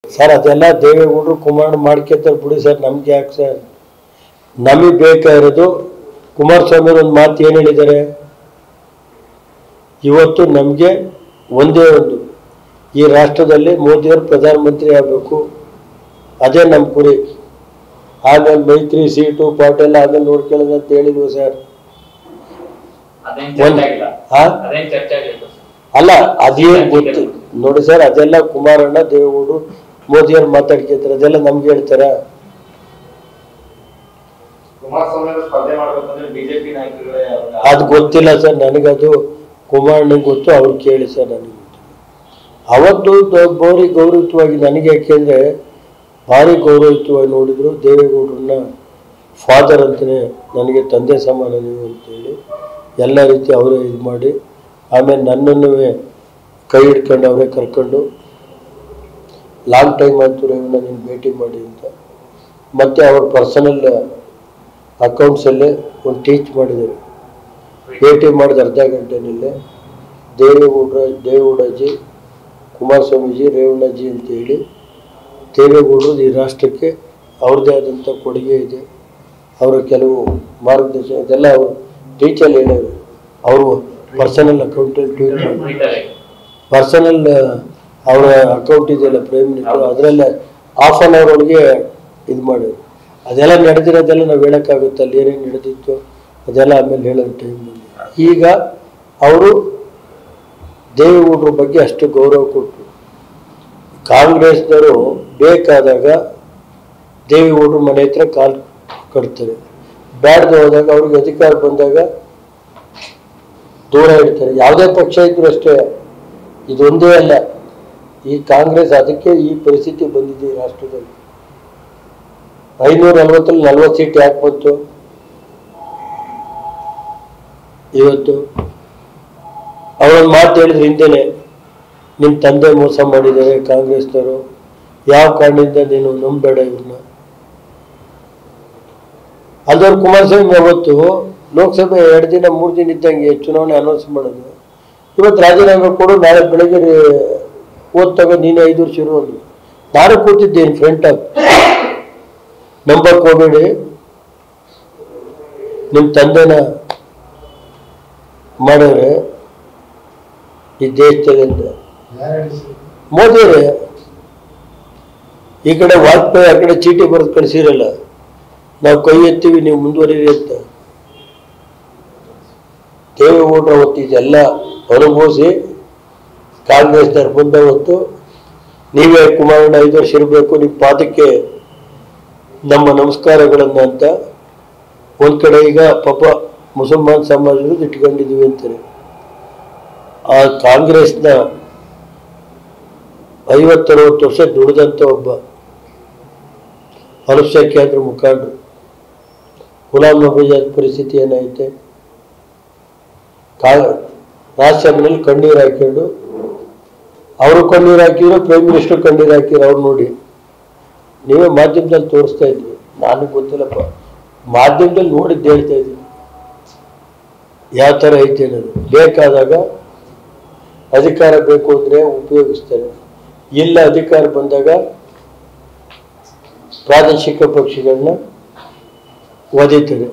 Sir ಅದೆಲ್ಲ ದೇವೇಗೌಡರು ಕುಮಾರಣ್ಣ ಮಾಡ್ಕೊತಾರೆ ಬಿಡಿ ಸರ್, ನಮ್ಗೆ ಯಾಕೆ ಸರ್? ನಮಗೆ ಬೇಕಾಗಿರೋದು ಕುಮಾರಸ್ವಾಮಿ ಒಂದು ಮಾತು ಏನು ಹೇಳಿದ್ದಾರೆ, ಇವತ್ತು ನಮಗೆ ಒಂದೇ ಒಂದು ಈ ರಾಷ್ಟ್ರದಲ್ಲಿ ಮೋದಿಯವರು ಪ್ರಧಾನಮಂತ್ರಿ ಆಗಬೇಕು, ಅದೇ ನಮ್ಮ ಗುರಿ. ಆಮೇಲೆ ಮೈತ್ರಿ ಸೀಟು ಪಾಟೆಲ್ಲ ಆಮೇಲೆ ನೋಡ್ಕೊಳ್ಳೋದು ಅಂತ ಹೇಳಿದ್ವು ಸರ್. ಅಲ್ಲ ಅದೇನು ಗೊತ್ತು ನೋಡಿ ಸರ್, ಅದೆಲ್ಲ ಕುಮಾರಣ್ಣ ದೇವೇಗೌಡರು ಮೋದಿಯವ್ರು ಮಾತಾಡ್ಕೊತಾರೆ, ಅದೆಲ್ಲ ನಮ್ಗೆ ಹೇಳ್ತಾರ? ಅದು ಗೊತ್ತಿಲ್ಲ ಸರ್ ನನಗದು, ಕುಮಾರಣ್ಣಂಗೆ ಗೊತ್ತು, ಅವ್ರು ಕೇಳಿ ಸರ್, ನನಗೆ ಅವತ್ತು ಭಾರಿ ಗೌರವಯುತವಾಗಿ ನನಗೆ, ಯಾಕೆಂದ್ರೆ ಭಾರಿ ಗೌರವಯುತವಾಗಿ ನೋಡಿದ್ರು ದೇವೇಗೌಡರನ್ನ ಫಾದರ್ ಅಂತಲೇ, ನನಗೆ ತಂದೆ ಸಮಾನ ನೀವು ಅಂತೇಳಿ ಎಲ್ಲ ರೀತಿ ಅವರೇ ಇದು ಮಾಡಿ, ಆಮೇಲೆ ನನ್ನನ್ನು ಕೈ ಹಿಡ್ಕೊಂಡು ಅವರೇ ಕರ್ಕೊಂಡು ಲಾಂಗ್ ಟೈಮ್ ಆಯ್ತು ರೇವಣ್ಣ ನೀನು ಭೇಟಿ ಮಾಡಿ ಅಂತ, ಮತ್ತು ಅವ್ರ ಪರ್ಸನಲ್ ಅಕೌಂಟ್ಸಲ್ಲೇ ಒಂದು ಟೀಚ್ ಮಾಡಿದ್ದಾರೆ. ಭೇಟಿ ಮಾಡಿದ ಅರ್ಧ ಗಂಟೆನಲ್ಲೇ ದೇವೇಗೌಡಜಿ, ಕುಮಾರಸ್ವಾಮೀಜಿ, ರೇವಣ್ಣಜಿ ಅಂತೇಳಿ ದೇವೇಗೌಡರು ಈ ರಾಷ್ಟ್ರಕ್ಕೆ ಅವ್ರದ್ದೇ ಆದಂಥ ಕೊಡುಗೆ ಇದೆ, ಅವರ ಕೆಲವು ಮಾರ್ಗದರ್ಶನ ಇದೆಲ್ಲ ಅವರು ಟೀಚಲ್ಲಿ ಹೇಳೋರು. ಅವರು ಪರ್ಸನಲ್ ಅಕೌಂಟಲ್ಲಿ ಟ್ವೀಟ್ ಮಾಡಿ, ಪರ್ಸನಲ್ ಅವರ ಅಕೌಂಟ್ ಇದೆಯಲ್ಲ ಪ್ರೈಮ್ ಮಿನಿಸ್ಟರ್, ಅದರಲ್ಲೇ ಹಾಫ್ ಆನ್ ಅವರ್ ಒಳಗೆ ಇದು ಮಾಡಿದ್ರು. ಅದೆಲ್ಲ ನಡೆದಿರೋದೆಲ್ಲ ನಾವು ಹೇಳೋಕ್ಕಾಗುತ್ತೆ, ಅಲ್ಲಿ ಏನೇನು ನಡೆದಿತ್ತು ಅದೆಲ್ಲ ಆಮೇಲೆ ಹೇಳೋದು ಟೈಮಲ್ಲಿ. ಈಗ ಅವರು ದೇವೇಗೌಡರ ಬಗ್ಗೆ ಅಷ್ಟು ಗೌರವ ಕೊಟ್ಟರು. ಕಾಂಗ್ರೆಸ್ನವರು ಬೇಕಾದಾಗ ದೇವೇಗೌಡರು ಮನೆ ಹತ್ರ ಕಾಲು ಕಟ್ತಾರೆ, ಬ್ಯಾಡ್ದು ಹೋದಾಗ ಅವ್ರಿಗೆ ಅಧಿಕಾರ ಬಂದಾಗ ದೂರ ಇಡ್ತಾರೆ. ಯಾವುದೇ ಪಕ್ಷ ಇದ್ರು ಅಷ್ಟೇ, ಇದೊಂದೇ ಅಲ್ಲ, ಈ ಕಾಂಗ್ರೆಸ್ ಅದಕ್ಕೆ ಈ ಪರಿಸ್ಥಿತಿ ಬಂದಿದೆ ಈ ರಾಷ್ಟ್ರದಲ್ಲಿ. 540ರಲ್ಲಿ 40 ಸೀಟ್ ಯಾಕೆ ಬಂತು ಇವತ್ತು? ಅವರೊಂದು ಮಾತು ಹೇಳಿದ್ರು ಹಿಂದೆನೆ, ನಿಮ್ಮ ತಂದೆ ಮೋಸ ಮಾಡಿದ್ದಾರೆ ಕಾಂಗ್ರೆಸ್ನವರು, ಯಾವ ಕಾರಣದಿಂದ ನೀನು ನಂಬೇಡ ಇವ್ರನ್ನ. ಅಲ್ದವ್ರು ಕುಮಾರಸ್ವಾಮಿ ಅವತ್ತು ಲೋಕಸಭೆ 2 ದಿನ 3 ದಿನ ಇದ್ದಂಗೆ ಚುನಾವಣೆ ಅನೌನ್ಸ್ ಮಾಡೋದು, ಇವತ್ತು ರಾಜೀನಾಮೆ ಕೊಡು, ನಾಳೆ ಬೆಳಗ್ಗೆ ಓದ್ತಾಗ ನೀನು 5 ವರ್ಷ ಇರು ಅಂದ್ರು. ನಾನು ಕೂತಿದ್ದೇನೆ ಫ್ರಂಟ್ ಆಗಿ, ನಂಬಕ್ ಹೋಗ್ಬೇಡಿ, ನಿಮ್ಮ ತಂದೆನ ಮಾಡೋರೆ ಈ ದೇಶದಲ್ಲಿ ಅಂತ. ಮೋದಿಯವರೇ ಈ ಕಡೆ ವಾಜಪೇಯಿ, ಆ ಕಡೆ ಚೀಟಿ ಬರೆದು ಕಳಿಸಿರಲ್ಲ, ನಾವು ಕೈ ಎತ್ತೀವಿ ನೀವು ಮುಂದುವರಿರಿ ಅಂತ. ದೇವೇಗೌಡರು ಅವತ್ತು ಇದೆಲ್ಲ ಅನುಭವಿಸಿ ಕಾಂಗ್ರೆಸ್ನವ್ರು ಬಂದ ಹೊತ್ತು ನೀವೇ ಕುಮಾರಣ್ಣ 5 ವರ್ಷ ಇರಬೇಕು, ನಿಮ್ಮ ಪಾದಕ್ಕೆ ನಮ್ಮ ನಮಸ್ಕಾರಗಳನ್ನು ಅಂತ ಒಂದ್ ಕಡೆ ಈಗ ಪಾಪ ಮುಸಲ್ಮಾನ್ ಸಮಾಜಗಳು ಇಟ್ಕೊಂಡಿದ್ದೀವಿ ಅಂತಾರೆ. ಆ ಕಾಂಗ್ರೆಸ್ನ 50-60 ವರ್ಷ ದುಡಿದಂಥ ಒಬ್ಬ ಅಲ್ಪಸಂಖ್ಯಾತರ ಮುಖಂಡರು ಗುಲಾಮ್ ನಬಿ ಆಜಾದ್ ಪರಿಸ್ಥಿತಿ ಏನೈತೆ? ರಾಜ್ಯಸಭೆಯಲ್ಲಿ ಕಣ್ಣೀರು ಹಾಕೊಂಡು, ಅವರು ಕಣ್ಣೀರು ಹಾಕಿದ್ರು, ಪ್ರೈಮ್ ಮಿನಿಸ್ಟರ್ ಕಣ್ಣೀರು ಹಾಕಿದ್ರು. ಅವ್ರು ನೋಡಿ, ನೀವೇ ಮಾಧ್ಯಮದಲ್ಲಿ ತೋರಿಸ್ತಾ ಇದ್ವಿ, ನನಗೆ ಗೊತ್ತಿಲ್ಲಪ್ಪ, ಮಾಧ್ಯಮದಲ್ಲಿ ನೋಡಿದ್ದು ಹೇಳ್ತಾ ಇದ್ವಿ ಯಾವ ಥರ ಐತೆ ಅನ್ನೋದು. ಬೇಕಾದಾಗ ಅಧಿಕಾರ ಬೇಕು ಅಂದರೆ ಉಪಯೋಗಿಸ್ತಾರೆ, ಇಲ್ಲ ಅಧಿಕಾರ ಬಂದಾಗ ಪ್ರಾದೇಶಿಕ ಪಕ್ಷಗಳನ್ನ ಒದೀತಾರೆ.